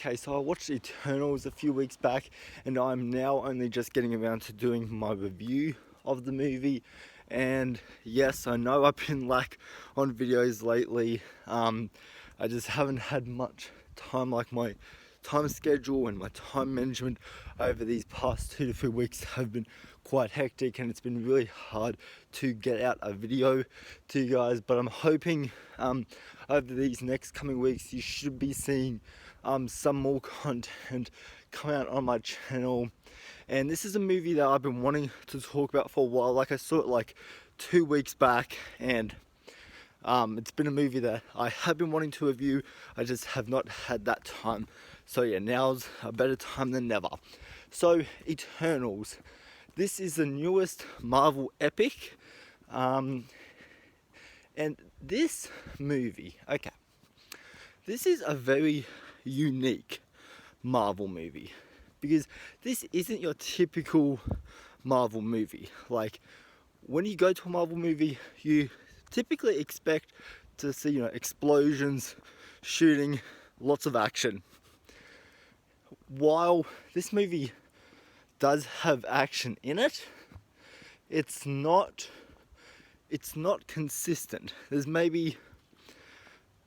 Okay, so I watched Eternals a few weeks back, and I'm now only just getting around to doing my review of the movie. And yes, I know I've been on videos lately. I just haven't had much time, like my time schedule and my time management over these past 2 to 3 weeks have been quite hectic, and it's been really hard to get out a video to you guys. But I'm hoping over these next coming weeks you should be seeing some more content come out on my channel. And this is a movie that I've been wanting to talk about for a while. Like, I saw it 2 weeks back, and it's been a movie that I have been wanting to review. I just have not had that time. So yeah, now's a better time than never. So Eternals. This is the newest Marvel epic. And this movie, okay, this is a very unique Marvel movie, because this isn't your typical Marvel movie. Like, when you go to a Marvel movie, you typically expect to see, explosions, shooting, lots of action. While this movie does have action in it, it's not consistent. There's maybe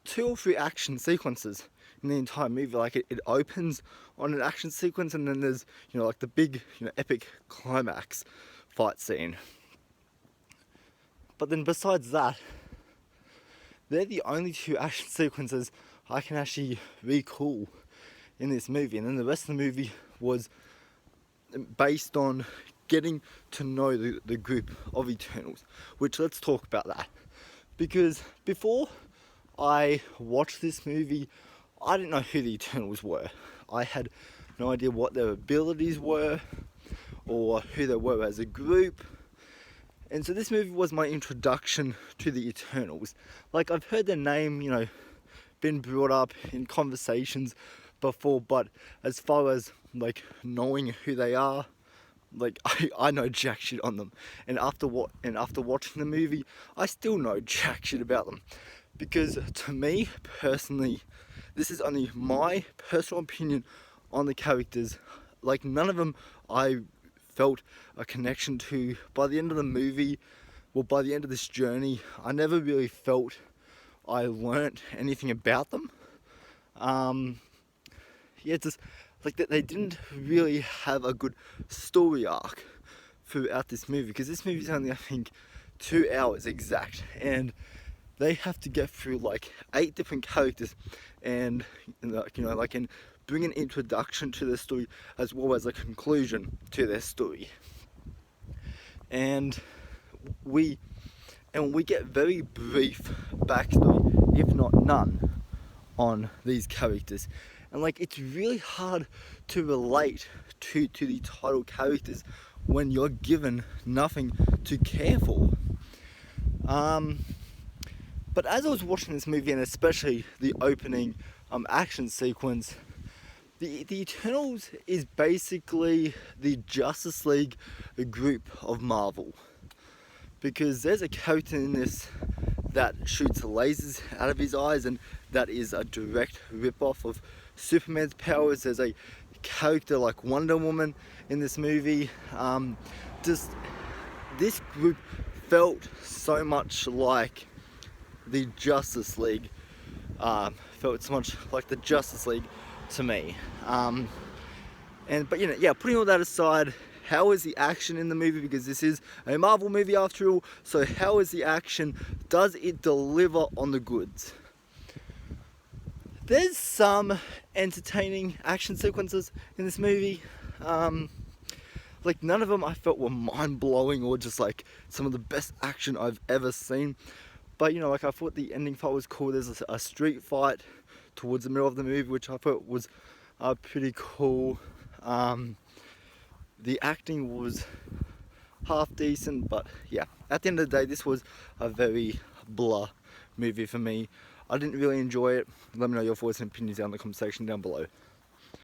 2 or 3 action sequences in the entire movie. Like, it opens on an action sequence, and then there's the big epic climax fight scene. But then besides that, they're the only 2 action sequences I can actually recall in this movie. And then the rest of the movie was based on getting to know the group of Eternals, which, let's talk about that. Because before I watched this movie, I didn't know who the Eternals were. I had no idea what their abilities were or who they were as a group. And so this movie was my introduction to the Eternals. Like, I've heard their name, been brought up in conversations before, but as far as knowing who they are, I know jack shit on them. And after watching the movie, I still know jack shit about them. Because to me personally, this is only my personal opinion on the characters. None of them I felt a connection to. By the end of the movie, by the end of this journey, I never really felt I learnt anything about them. Just they didn't really have a good story arc throughout this movie, because this movie is only, I think, 2 hours exact, and they have to get through 8 different characters, and and bring an introduction to their story as well as a conclusion to their story. And we get very brief backstory, if not none, on these characters. And it's really hard to relate to the title characters when you're given nothing to care for. But as I was watching this movie, and especially the opening action sequence, the Eternals is basically the Justice League group of Marvel. Because there's a character in this that shoots lasers out of his eyes, and that is a direct rip-off of Superman's powers. There's a character like Wonder Woman in this movie. This group felt so much like the Justice League. Felt so much like the Justice League to me. But putting all that aside, how is the action in the movie? Because this is a Marvel movie after all. So how is the action? Does it deliver on the goods? There's some entertaining action sequences in this movie. None of them I felt were mind-blowing or just some of the best action I've ever seen. But I thought the ending fight was cool. There's a street fight towards the middle of the movie, which I thought was pretty cool. The acting was half decent, but yeah, at the end of the day, this was a very blah movie for me. I didn't really enjoy it. Let me know your thoughts and opinions down in the comment section down below.